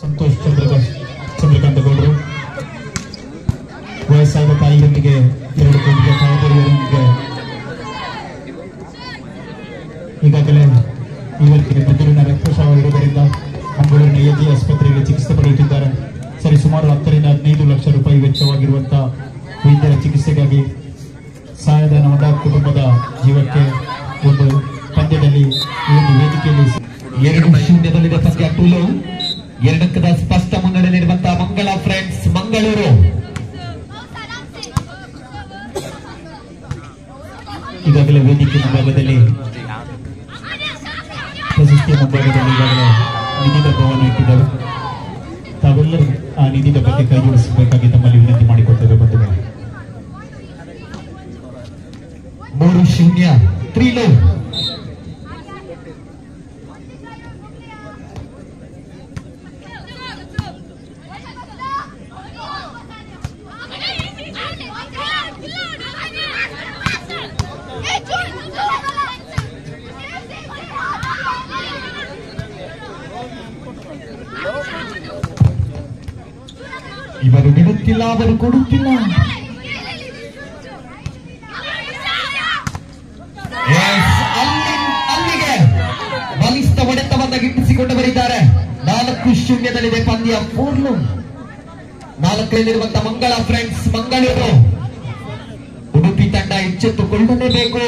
ಸಂತೋಷ್ ಚಂದ್ರಕಾಂತ ಗೌಡರು ವಯಸ್ಸಾದ ತಾಯಿಯೊಂದಿಗೆ 2 ಕೋಟಿಗೆ ಸಹೋದರಿಯರೊಂದಿಗೆ ಈಗಾಗಲೇ ಇವರಿಗೆ ಮೆದುಳಿನ ರಕ್ತಸ್ರಾವ ಇರುವುದರಿಂದ ಮಂಗಳೂರಿನ ಎಜಿ ಆಸ್ಪತ್ರೆಯಲ್ಲಿ ಚಿಕಿತ್ಸೆ ಪಡೆಯುತ್ತಿದ್ದಾರೆ. ಸರಿ ಸುಮಾರು 10 ರಿಂದ 15 ಲಕ್ಷ ರೂಪಾಯಿ ವೆಚ್ಚವಾಗಿರುವಂತಹ ವೈದ್ಯರ ಚಿಕಿತ್ಸೆಗಾಗಿ ಸಹಾಯಧನ ಹೊಂದ ಕುಟುಂಬದ ಜೀವಕ್ಕೆ ಒಂದು ಪಂದ್ಯದಲ್ಲಿ ಈ ಒಂದು ವೇದಿಕೆಯಲ್ಲಿ 2-0 ಪಂದ್ಯ ಟೂಲು 2 ಅಂಕದ ಸ್ಪಷ್ಟ ಮುನ್ನಡೆ ನೀಡುವಂತಹ ಮಂಗಳ ಫ್ರೆಂಡ್ಸ್ ಮಂಗಳೂರು. ಈಗಾಗಲೇ ವೇದಿಕೆ ಮುಂಭಾಗದಲ್ಲಿ ಪ್ರಶಸ್ತಿಯ ಮುಂಭಾಗದಲ್ಲಿ ಈಗಾಗಲೇ ನಿಧಿ ಡಬ್ಬವನ್ನು ಇಟ್ಟಿದ್ದಾರೆ. ತಾವೆಲ್ಲರೂ ಆ ನಿಧಿ ಡಬ್ಬಕ್ಕೆ ಕೈ ಜೋಡಿಸಬೇಕಾಗಿ ತಮ್ಮಲ್ಲಿ ವಿನಂತಿ ಮಾಡಿಕೊಳ್ತೇವೆ ಬಂಧುಗಳು. 3-0 3 ಇವರು ಬಿಡುತ್ತಿಲ್ಲ, ಅವರು ಕೊಡುತ್ತಿಲ್ಲ. ಅಲ್ಲಿಗೆ ಬಲಿಷ್ಠ ಹೊಡೆತವನ್ನು ಗಿಟ್ಟಿಸಿಕೊಂಡವರಿದ್ದಾರೆ. 4-0 ಪಂದ್ಯ. 4 ಮಂಗಳ ಫ್ರೆಂಡ್ಸ್ ಮಂಗಳೂರು. ಉಡುಪಿ ತಂಡ ಎಚ್ಚೆತ್ತುಕೊಳ್ಳಲೇಬೇಕು.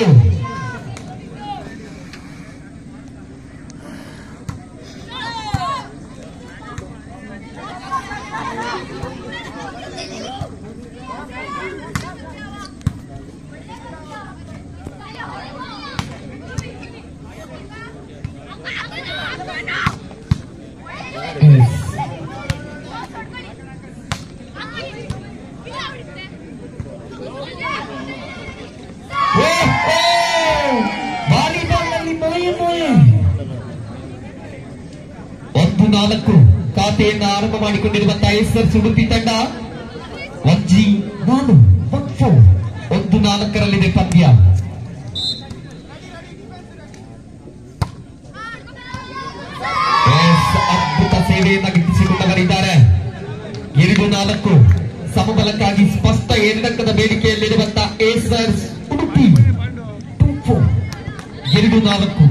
ಖಾತೆಯನ್ನು ಆರಂಭ ಮಾಡಿಕೊಂಡಿರುವಂತಹ ಎಸ್ಆರ್ಸ್ ಉಡುಪಿ ತಂಡ 1-4 ಪಂದ್ಯ. ಅದ್ಭುತ ಸೇವೆಯನ್ನು ಗಿಟ್ಟಿಸಿಕೊಂಡವರಿದ್ದಾರೆ. 2-4 ಸಮಬಲಕ್ಕಾಗಿ ಸ್ಪಷ್ಟ 2 ಅಂಕದ ಬೇಡಿಕೆಯಲ್ಲಿರುವಂತಹ ಎಸ್ಆರ್ಸ್ ಉಡುಪಿ 2-4.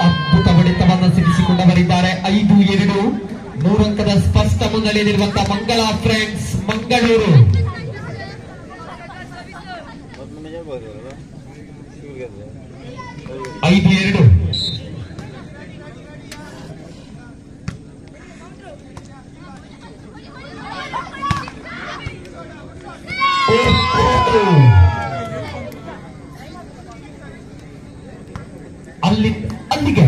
ಅದ್ಭುತ ಹೊಡೆತವನ್ನು ಸಿಡಿಸಿಕೊಂಡವರಿದ್ದಾರೆ. 5-2 3 ಅಂಕದ ಸ್ಪಷ್ಟ ಮುನ್ನಡೆಯಲ್ಲಿರುವಂತಹ ಮಂಗಳ ಫ್ರೆಂಡ್ಸ್ ಮಂಗಳೂರು. 5-2 ಅಲ್ಲಿಗೆ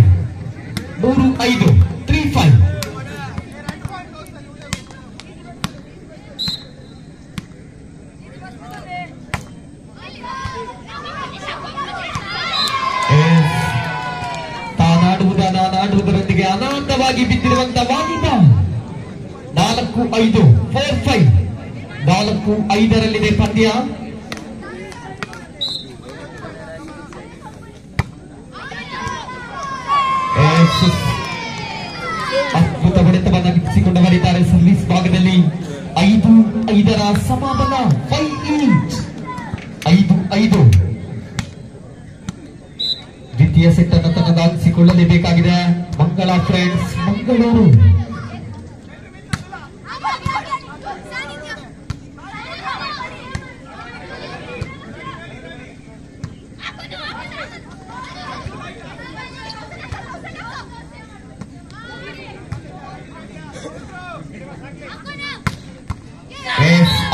3-5 3-5. ನಾನಾಡುವುದರೊಂದಿಗೆ ಅನಾಥವಾಗಿ ಬಿದ್ದಿರುವಂತಹ ವಾಲಿದ 4-5 4-5. 4-5 ಪಂದ್ಯ. ಅದ್ಭುತ ಹೊಡೆತವನ್ನು ಗಿಟ್ಟಿಸಿಕೊಂಡವರಿದ್ದಾರೆ ಸರ್ವಿಸ್ ಭಾಗದಲ್ಲಿ. 5-5 ಸಮಾಧಾನ 5-5. ದ್ವಿತೀಯ ಸೆಟ್ ಅನ್ನು ತನ್ನದಾಗಿಸಿಕೊಳ್ಳಲೇಬೇಕಾಗಿದೆ ಮಂಗಳ ಫ್ರೆಂಡ್ಸ್ ಮಂಗಳೂರು.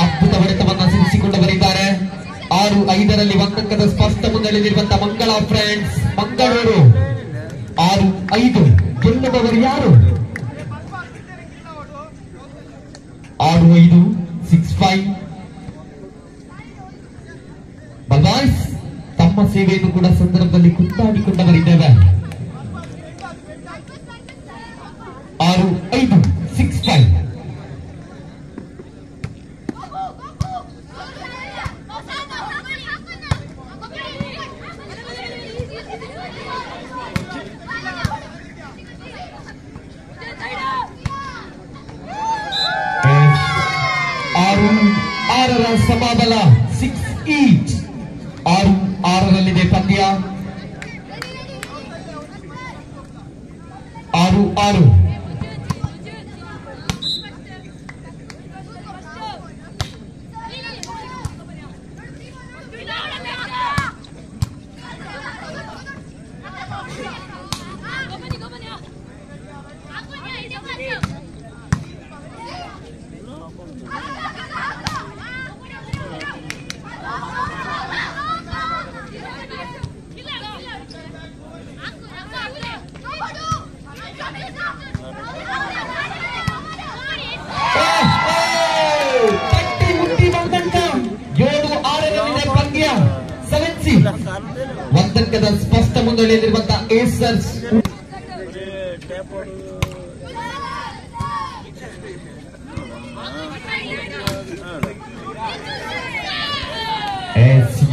ಅದ್ಭುತ ಹೊಡೆತವನ್ನು ಸಿಡಿಸಿಕೊಂಡವರಿದ್ದಾರೆ. 6-5 1 ಅಂಕದ ಸ್ಪಷ್ಟ ಮುನ್ನಡೆಯಲ್ಲಿರುವಂತಹ ಮಂಗಳ ಫ್ರೆಂಡ್ಸ್ ಮಂಗಳೂರು. 6-5 ಗೆಲ್ಲುವವರು ಯಾರು? 6-5 6-5. ಬಲ್ವಾಯ್ಸ್ ತಮ್ಮ ಸೇವೆಯನ್ನು ಕೂಡ ಸಂದರ್ಭದಲ್ಲಿ ಕುತ್ತಾಡಿಕೊಂಡವರಿದ್ದೇವೆ. 6-5 6-5. 6ರ ಸಮಬಲ 6 ಈಚ್ 6-6ರಲ್ಲಿದೆ ಪಂದ್ಯ 6-6 ಒಂದಂಕದ ಸ್ಪಷ್ಟ ಮುಂದುವರಿಯಲಿರುವಂತಹ ಏಸರ್ಸ್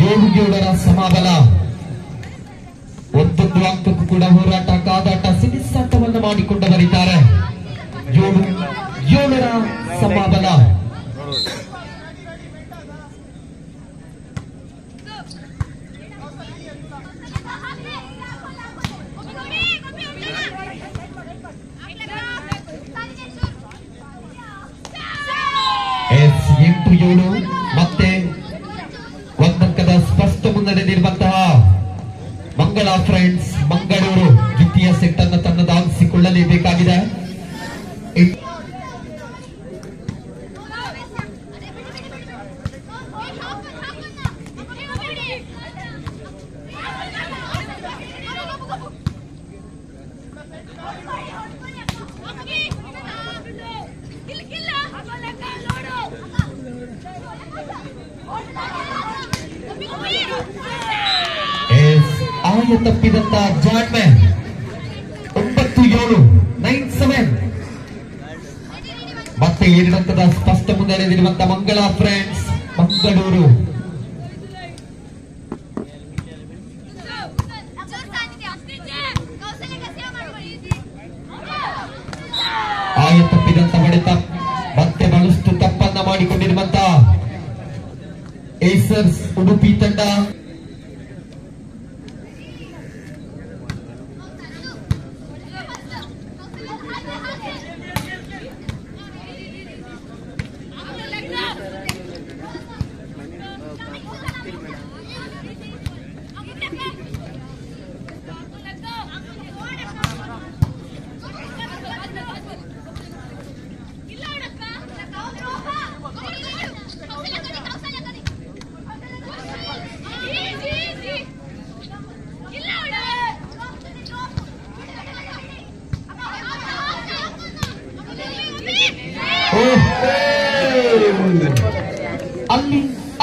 ಏಳುಗೇಳರ ಸಮಬಲ ಒಂದೊಂದು ಅಂಕಕ್ಕೂ ಕೂಡ ಹೋರಾಟ ಕಾದಾಟ ಸಿನಿಸಾಟವನ್ನು ಮಾಡಿಕೊಂಡು ಬರೀತಾರೆ 7ರ ಸಮಬಲ8-7 ಮತ್ತೆ ಒಂದಂಕದ ಸ್ಪಷ್ಟ ಮುನ್ನಡೆದಿರುವಂತಹ ಮಂಗಳ ಫ್ರೆಂಡ್ಸ್ ಮಂಗಳೂರು ದ್ವಿತೀಯ ಸೆಟ್ ಅನ್ನು ತನ್ನದಾಗಿಸಿಕೊಳ್ಳಲೇಬೇಕಾಗಿದೆ. ಆಯ ತಪ್ಪಿದಂತ ಜಾಡ್ಮ್ಯಾನ್ 9-7 9-7 ಮತ್ತೆ 2 ಅಂಕದ ಸ್ಪಷ್ಟ ಮುನ್ನಡೆದಿರುವಂತ ಮಂಗಳ ಫ್ರೆಂಡ್ಸ್ ಮಂಗಳೂರು ಆಯ ತಪ್ಪಿದಂತ ಹೊಡೆತ ಮತ್ತೆ ಬಹಳಷ್ಟು ತಪ್ಪನ್ನ ಮಾಡಿಕೊಂಡಿರುವಂತ ಏಸರ್ಸ್ ಉಡುಪಿ ತಂಡ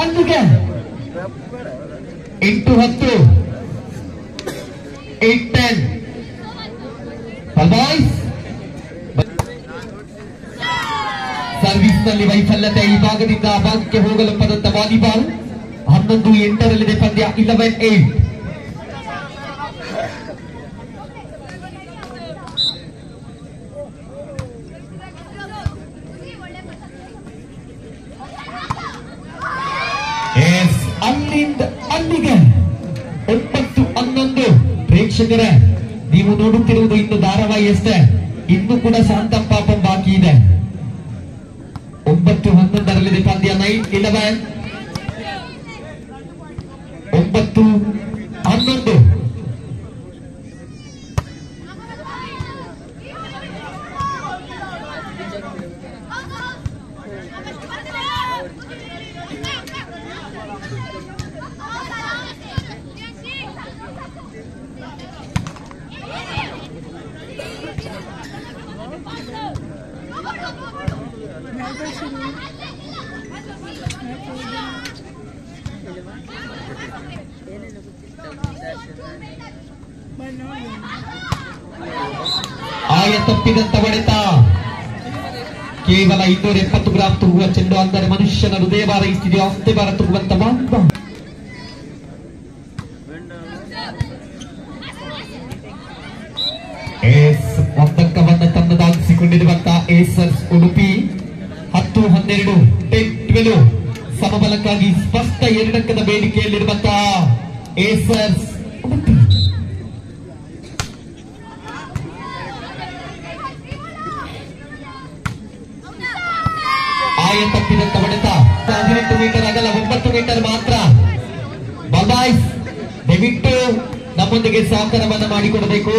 ಅಲ್ಲಿಗೆ 8-10 8-10 ಸರ್ವಿಸ್ ನಲ್ಲಿ ವೈಫಲ್ಯತೆ ಈ ಭಾಗದಿಂದ ಆ ಭಾಗಕ್ಕೆ ಹೋಗಲು ಪದಂತ ವಾಲಿಬಾಲ್ 11-8ರಲ್ಲಿದೆ ಪಂದ್ಯ 11-8 ಅಲ್ಲಿಗೆ 9-11 ಪ್ರೇಕ್ಷಕರೇ ನೀವು ನೋಡುತ್ತಿರುವುದು ಇನ್ನು ಧಾರಾವಾಹಿ ಅಷ್ಟೇ, ಇನ್ನು ಕೂಡ ಶಾಂತಂ ಪಾಪಂ ಬಾಕಿ ಇದೆ. 9-11ರಲ್ಲಿದೆ ಪಂದ್ಯ 9-11 9-11 ಆಯ ತಪ್ಪಿದಂತ ಹೊಡೆತ ಕೇವಲ 270 ಗ್ರಾಂ ತೂಗುವ ಚೆಂಡು ಅಂದರೆ ಮನುಷ್ಯನ ಹೃದಯ ಭಾರ ಇಷ್ಟಿದೆಯೋ ಅಷ್ಟೇ ಭಾರ ತೂಗುವಂತ ಒಂದಂಕವನ್ನು ತನ್ನದಾಗಿಸಿಕೊಂಡಿರುವಂತಹ ಏಸರ್ಸ್ ಉಡುಪಿ 10-12 10-12 ಸಮಬಲಕ್ಕಾಗಿ ಸ್ಪಷ್ಟ 2 ಅಂಕದ ಬೇಡಿಕೆಯಲ್ಲಿರುವಂತಹ ಏಸರ್ಸ್ ಆಯ ತಪ್ಪಿದಂತ ಹೊಡೆತ 18 ಮೀಟರ್ ಆಗಲ್ಲ 9 ಮೀಟರ್ ಮಾತ್ರ. ಬಾಯ್ಸ್ ದಯವಿಟ್ಟು ನಮ್ಮೊಂದಿಗೆ ಸಹಕಾರವನ್ನ ಮಾಡಿಕೊಡಬೇಕು.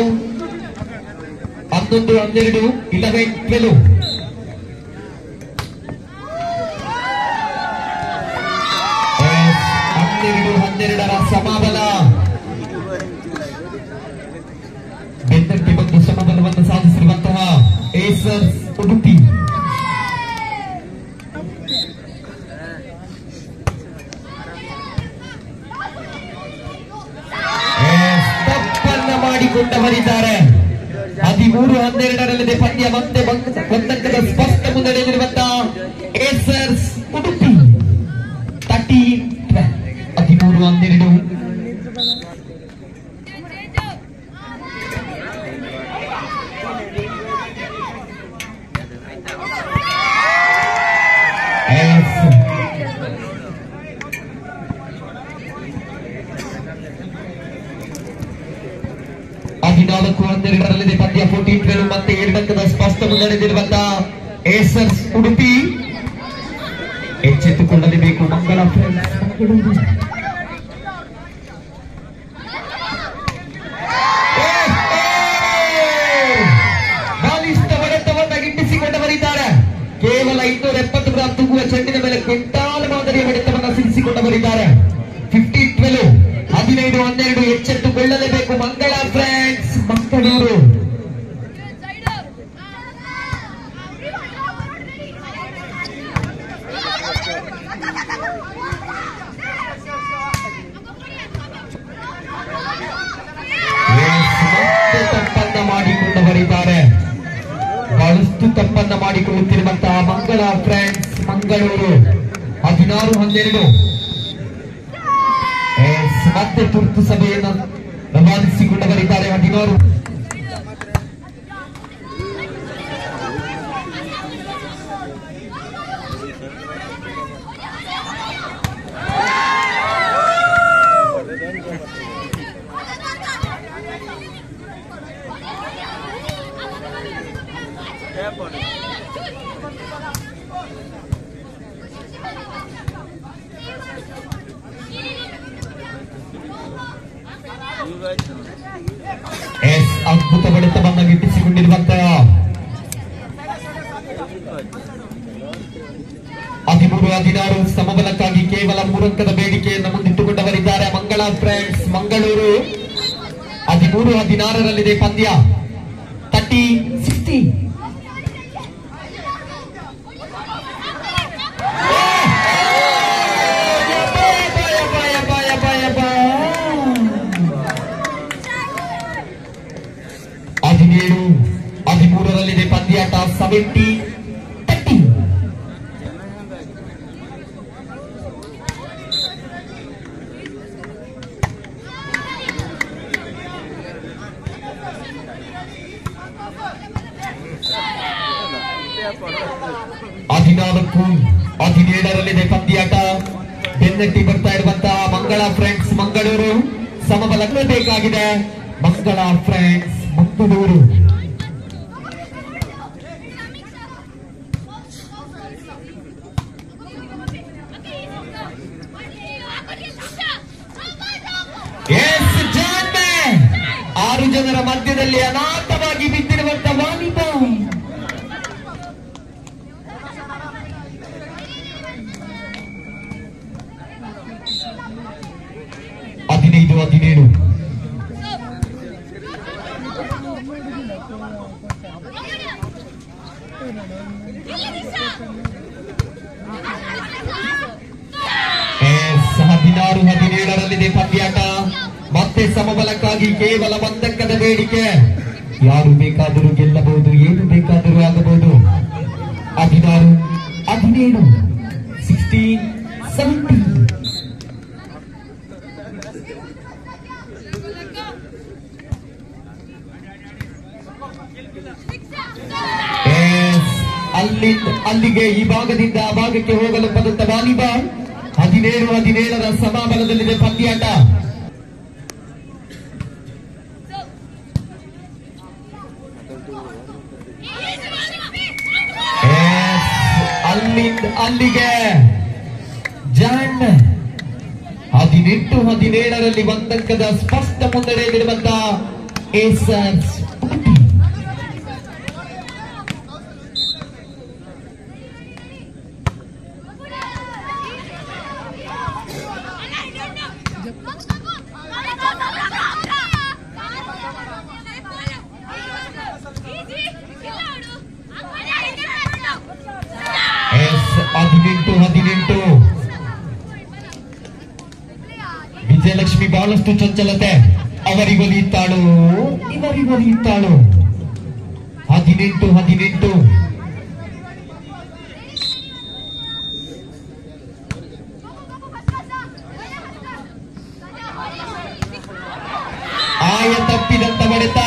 11, 12, 11, 12 12ರ ಸಮಬಲ ಬೆನ್ನಟ್ಟಿ ಬಂದು ಸಮಬಲವನ್ನು ಸಾಧಿಸಿರುವಂತಹ ಏಸರ್ಸ್ ಉಡುಪಿ. ತಪ್ಪನ್ನ ಮಾಡಿಕೊಂಡವರಿದ್ದಾರೆ. 13-12 ಪಂದ್ಯ ಮತ್ತೆ ಒಂದಂಕದ ಸ್ಪಷ್ಟ ಮುನ್ನಡೆಯಲ್ಲಿರುವಂತಹ ಏಸರ್ಸ್ ಉಡುಪಿ 13-12. 13-12 14-12 ಪಂದ್ಯ 14-12 ಮತ್ತೆ 2 ಅಂಕದ ಸ್ಪಷ್ಟ ಮುನ್ನಡೆದಿರುವಂತಹ ಏಸರ್ಸ್ ಉಡುಪಿ ಎಚ್ಚೆತ್ತುಕೊಳ್ಳಲೇಬೇಕು. ಮಂಗಳ ಬಾಲಿಷ್ಠ ಹೊಡೆತವನ್ನ ಗಿಟ್ಟಿಸಿಕೊಂಡವರಿದ್ದಾರೆ. ಕೇವಲ 270 ಗ್ರಾಂ ತೂಗುವ ಚೆಂಡಿನ ಮೇಲೆ ಕ್ವಿಂಟಾಲ್ ಮಾದರಿಯ ಹೊಡೆತವನ್ನ ಸಿಗಿಸಿಕೊಂಡವರಿದ್ದಾರೆ. 15-12 15-12 ಎಚ್ಚೆತ್ತುಕೊಳ್ಳಲೇಬೇಕು ಮಂಗಳ ಫ್ರೆಂಡ್ಸ್ ಮಂಗಳೂರು. ತಪ್ಪನ್ನ ಮಾಡಿಕೊಂಡವರಿದ್ದಾರೆ. ಬಹಳಷ್ಟು ತಪ್ಪನ್ನ ಮಾಡಿಕೊಳ್ಳುತ್ತಿರುವಂತಹ ಮಂಗಳ ಫ್ರೆಂಡ್ಸ್ ಮಂಗಳೂರು 16-12 ಮತ್ತೆ ತುರ್ತು ಸಭೆಯನ್ನು ರವಾನಿಸಿಕೊಂಡವರಿದ್ದಾರೆ. 16 ಅದ್ಭುತ ಹೊಡೆತವನ್ನು ಗಿಟ್ಟಿಸಿಕೊಂಡಿರುವಂತಹ 13-16 ಸಮಬಲಕ್ಕಾಗಿ ಕೇವಲ 3 ಅಂಕದ ಬೇಡಿಕೆಯನ್ನು ಮುಂದಿಟ್ಟುಕೊಂಡವರಿದ್ದಾರೆ ಮಂಗಳ ಫ್ರೆಂಡ್ಸ್ ಮಂಗಳೂರು. 13-16 ಪಂದ್ಯ 30-16. ಪಂದ್ಯಾಟ 70-30. ಹದಿನಾಲ್ಕು 17 ಪಂದ್ಯಾಟ ಬೆನ್ನಟ್ಟಿ ಬರ್ತಾ ಇರುವಂತಹ ಮಂಗಳ ಫ್ರೆಂಡ್ಸ್ ಮಂಗಳೂರು. ಸಮಬಲ ಬೇಕಾಗಿದೆ ಮಂಗಳ ಫ್ರೆಂಡ್ಸ್ ಮಂಗಳೂರು. ಆರು ಜನರ ಮಧ್ಯದಲ್ಲಿ ಅನಾಥವಾಗಿ ಬಿದ್ದಿರುವಂತಹ ವಾಲಿಬಾಲ್. ಹದಿನೈದು 17 16-17 ಪಂದ್ಯಾಟ ಮತ್ತೆ ಸಮಬಲಕ್ಕಾಗಿ ಕೇವಲ 1 ಅಂಕದ ಬೇಡಿಕೆ. ಯಾರು ಬೇಕಾದರೂ ಗೆಲ್ಲಬಹುದು, ಏನು ಬೇಕಾದರೂ ಆಗಬಹುದು. 16-17 16-17. ಅಲ್ಲಿಗೆ ಈ ಭಾಗದಿಂದ ಆ ಭಾಗಕ್ಕೆ ಹೋಗಲು ಪದಂತ ವಾಲಿಬಾಲ್ 17-17ರ ಸಮಾಬಲದಲ್ಲಿದೆ ಪಂದ್ಯಾಟ. ಅಲ್ಲಿಗೆ ಜಾನ್ 18-17ರಲ್ಲಿ ಒಂದಂಕದ ಸ್ಪಷ್ಟ ಮುನ್ನಡೆಯಲ್ಲಿರುವಂತ ಏಸರ್ಸ್. ವಿಜಯಲಕ್ಷ್ಮಿ ಬಹಳಷ್ಟು ಚಂಚಲತೆ. ಅವರಿಗೊಲಿಯುತ್ತಾಳು, ಇವರಿಗೊಲಿಯುತ್ತಾಳು. 18-18. ಆಯ ತಪ್ಪಿದಂತ ಹೊಡೆತ.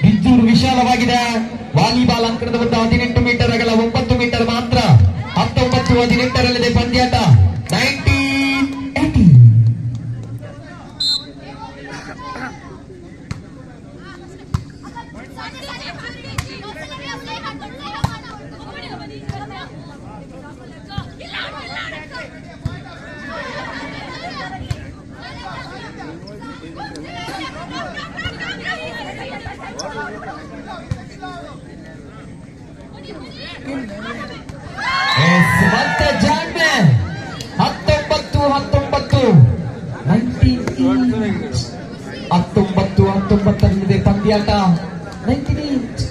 ಬಿಜ್ಜೂರು ವಿಶಾಲವಾಗಿದೆ. ವಾಲಿಬಾಲ್ ಅಂಕಣದ ಒಂದು 18 ಮೀಟರ್ ಅಗಲ, 9 ಮೀಟರ್ ಮಾತ್ರ. 19-18ರಲ್ಲಿದೆ ಪಂದ್ಯಾಟ. 19-18. ಮತ್ತೆ ಜಾನ್ಮೆ 19-19ರಲ್ಲಿದೆ ಪಂದ್ಯಾಟ. 19-19.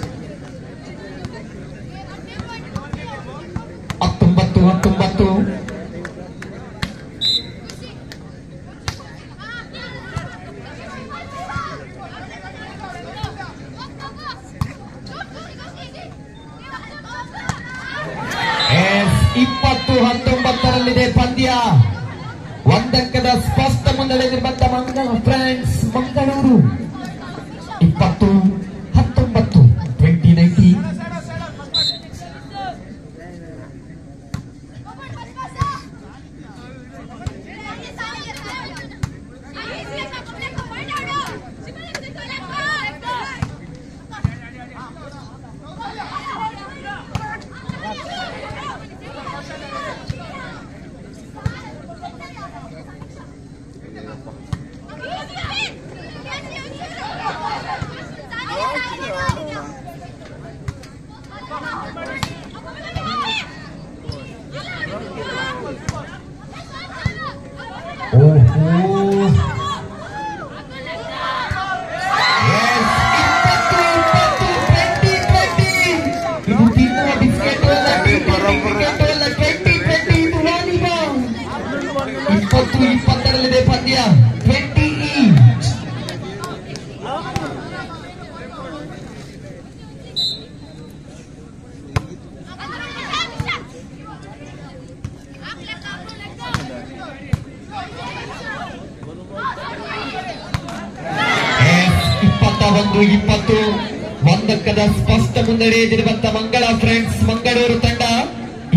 ಎಸ್ 20-19ರಲ್ಲಿದೆ ಪಂದ್ಯ. ಒಂದಂಕದ ಸ್ಪಷ್ಟ ಮುನ್ನಡೆಯಲ್ಲಿರುವಂತ ಮಂಗಳ ಫ್ರೆಂಡ್ಸ್ ಮಂಗಳೂರು. 20-19 2019. ಇಪ್ಪತ್ತರಲ್ಲಿದೆ ಪಂದ್ಯ. 20 each. ಒಂದಕ್ಕದ ಸ್ಪಷ್ಟ ಮುನ್ನಡೆಯಲ್ಲಿರುವಂತ ಮಂಗಳ ಫ್ರೆಂಡ್ಸ್ ಮಂಗಳೂರು ತಂಡ.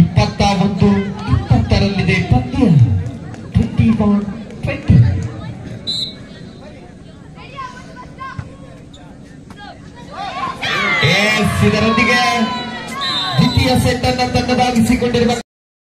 21-20ರಲ್ಲಿದೆ ಪಂದ್ಯ. 21-20. ಇದರೊಂದಿಗೆ ದ್ವಿತೀಯ ಸೆಟ್ ಅನ್ನು ತನ್ನದಾಗಿಸಿಕೊಂಡಿರುವ